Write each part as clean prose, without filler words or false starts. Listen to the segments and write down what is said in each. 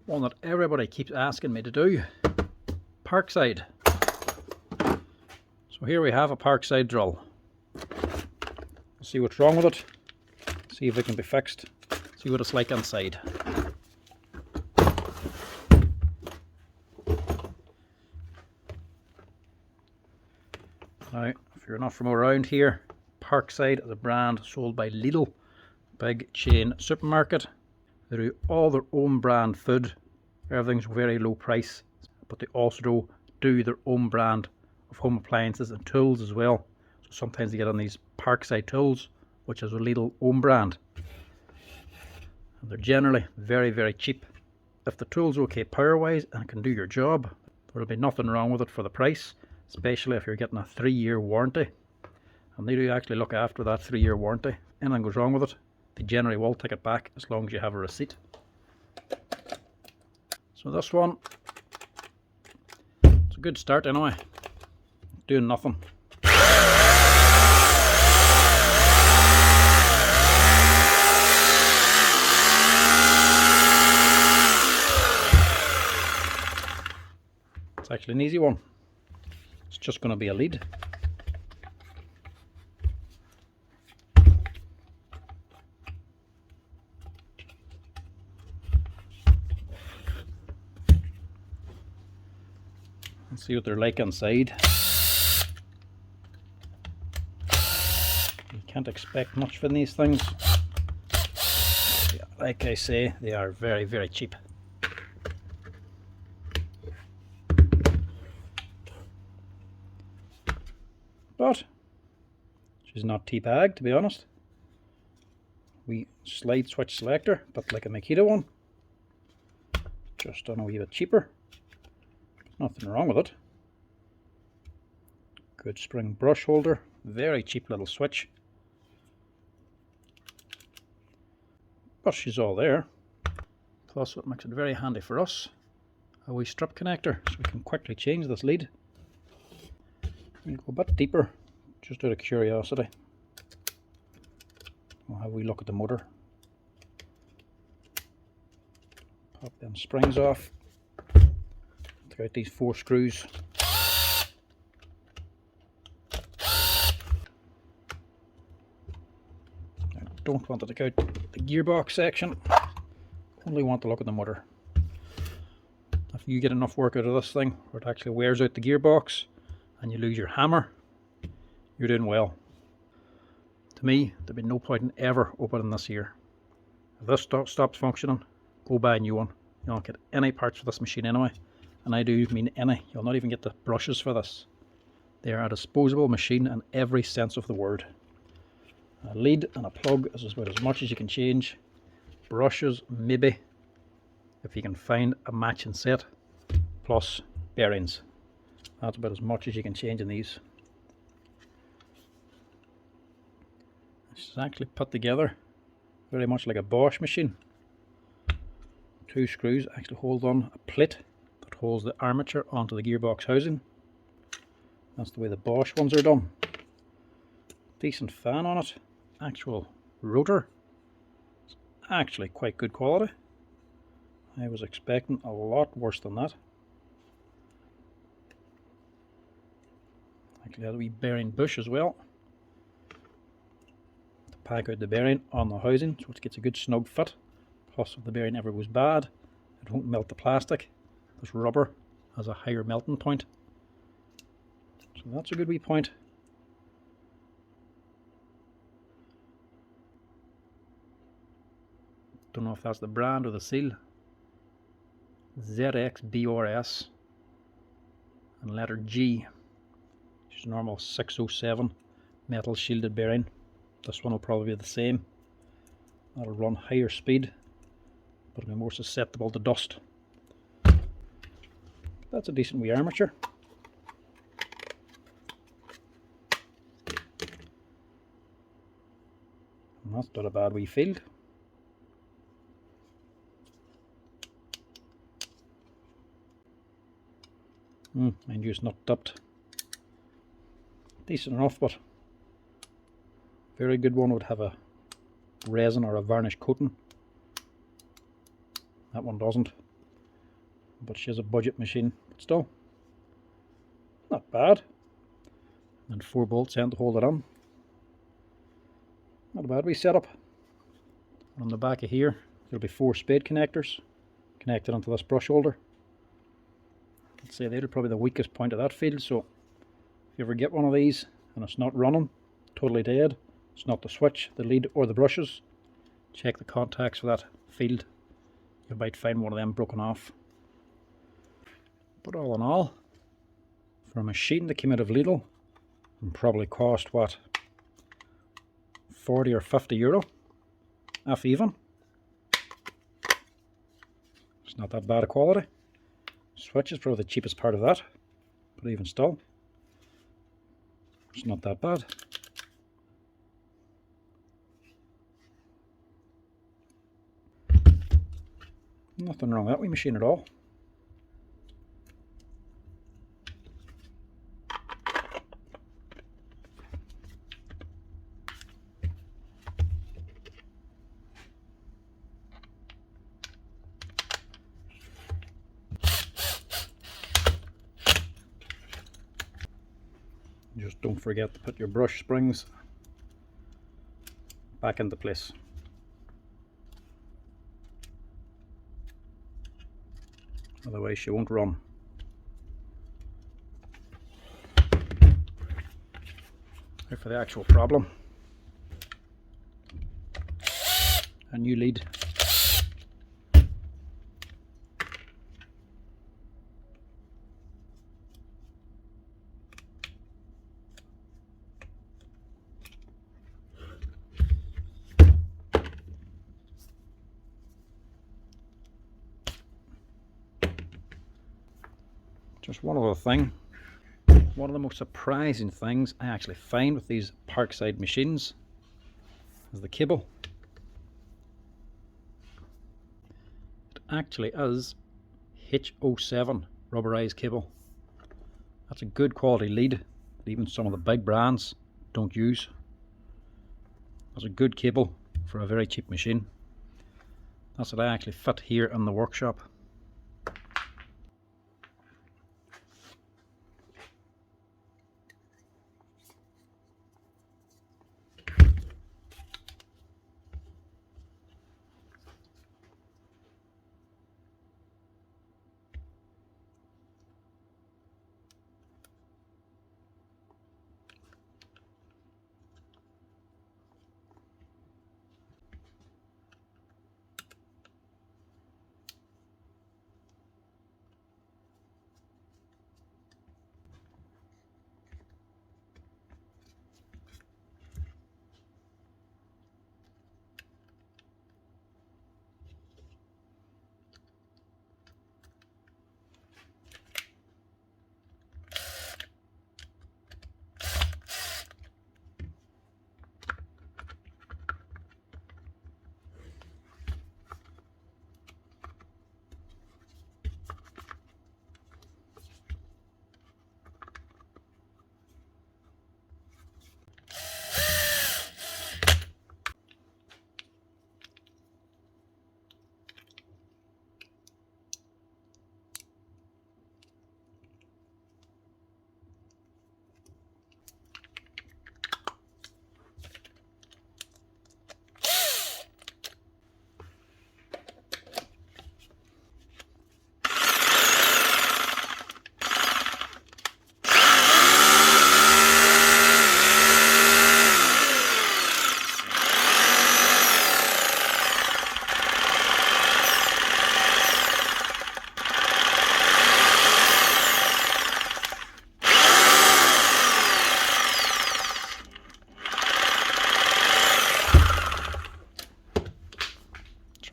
one that everybody keeps asking me to do, Parkside. So here we have a Parkside drill. We'll see what's wrong with it, see if it can be fixed, see what it's like inside. Now, if you're not from around here, Parkside is a brand sold by Lidl, big chain supermarket. They do all their own brand food. Everything's very low price, but they also do their own brand of home appliances and tools as well. So sometimes you get on these Parkside tools, which is a Lidl own brand. And they're generally very, very cheap. If the tool's okay power wise and can do your job, there'll be nothing wrong with it for the price, especially if you're getting a 3-year warranty. And they do actually look after that 3-year warranty. Anything goes wrong with it, they generally will take it back as long as you have a receipt. So this one, it's a good start anyway. Doing nothing. It's actually an easy one. It's just going to be a lead. Let's see what they're like inside. You can't expect much from these things. Yeah, like I say, they are very, very cheap. But she's not T-Pag, to be honest. We slide switch selector, but like a Makita one. Just a wee bit cheaper. Nothing wrong with it. Good spring brush holder. Very cheap little switch. But she's all there. Plus what makes it very handy for us, a wee strip connector, so we can quickly change this lead. We'll go a bit deeper, just out of curiosity. We'll have a wee look at the motor. Pop them springs off. Take out these 4 screws. I don't want to take out the gearbox section, only want to look at the motor. If you get enough work out of this thing where it actually wears out the gearbox and you lose your hammer, you're doing well. To me, there'd be no point in ever opening this here. If this stops functioning, go buy a new one. You don't get any parts for this machine anyway. And I do mean any. You'll not even get the brushes for this. They are a disposable machine in every sense of the word. A lead and a plug is about as much as you can change. Brushes, maybe, if you can find a matching set, plus bearings. That's about as much as you can change in these. This is actually put together very much like a Bosch machine. 2 screws actually hold on a plate that holds the armature onto the gearbox housing. That's the way the Bosch ones are done. Decent fan on it. Actual rotor. It's actually quite good quality. I was expecting a lot worse than that. Actually had a wee bearing bush as well to pack out the bearing on the housing so it gets a good snug fit. Plus if the bearing ever goes bad, it won't melt the plastic. This rubber has a higher melting point. So that's a good wee point. Don't know if that's the brand or the seal. ZXBRS and letter G. Just normal 607 metal shielded bearing. This one will probably be the same. That'll run higher speed, but it'll be more susceptible to dust. That's a decent wee armature. And that's not a bad wee field. Mind you, it's not dipped. Decent enough, but very good one would have a resin or a varnish coating. That one doesn't. but she has a budget machine, but still not bad. And 4 bolts end to hold it on. Not a bad wee setup. On the back of here there'll be 4 spade connectors connected onto this brush holder. I'd say they're probably the weakest point of that field, so if you ever get one of these and it's not running, totally dead, it's not the switch, the lead or the brushes, check the contacts for that field. You might find one of them broken off. But all in all, for a machine that came out of Lidl and probably cost what, 40 or 50 euro, half even, it's not that bad a quality. Switch is probably the cheapest part of that, but even still, it's not that bad. Nothing wrong with that wee machine at all. Just don't forget to put your brush springs back into place. Otherwise she won't run. Now for the actual problem. A new lead. Just one other thing, one of the most surprising things I actually find with these Parkside machines is the cable. It actually is H07 rubberized cable. That's a good quality lead that even some of the big brands don't use. That's a good cable for a very cheap machine. That's what I actually fit here in the workshop.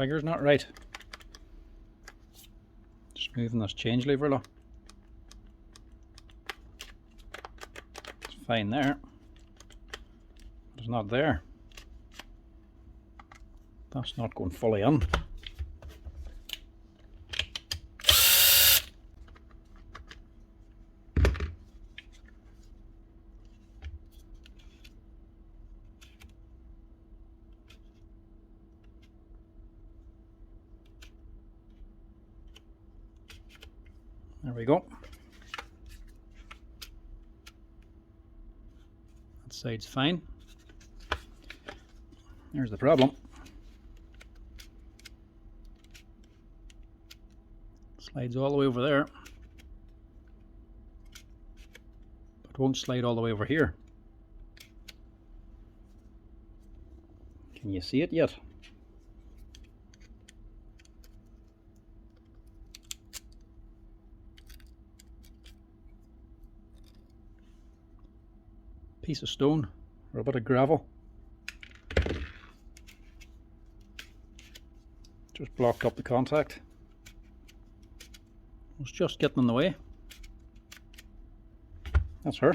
Trigger's not right. Just moving this change lever, look. It's fine there. But it's not there. That's not going fully in. There we go. That side's fine. There's the problem. Slides all the way over there, but won't slide all the way over here. Can you see it yet? Piece of stone or a bit of gravel just blocked up the contact. It was just getting in the way. That's her.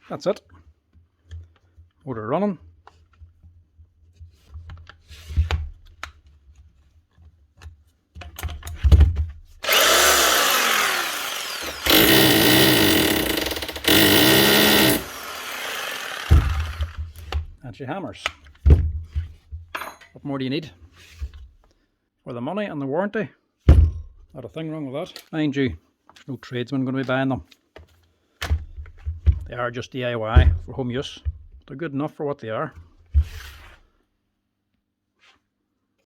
That's it. Motor running. That's your hammers. What more do you need? For the money and the warranty, not a thing wrong with that. Mind you, there's no tradesman going to be buying them. They are just DIY for home use. They're good enough for what they are.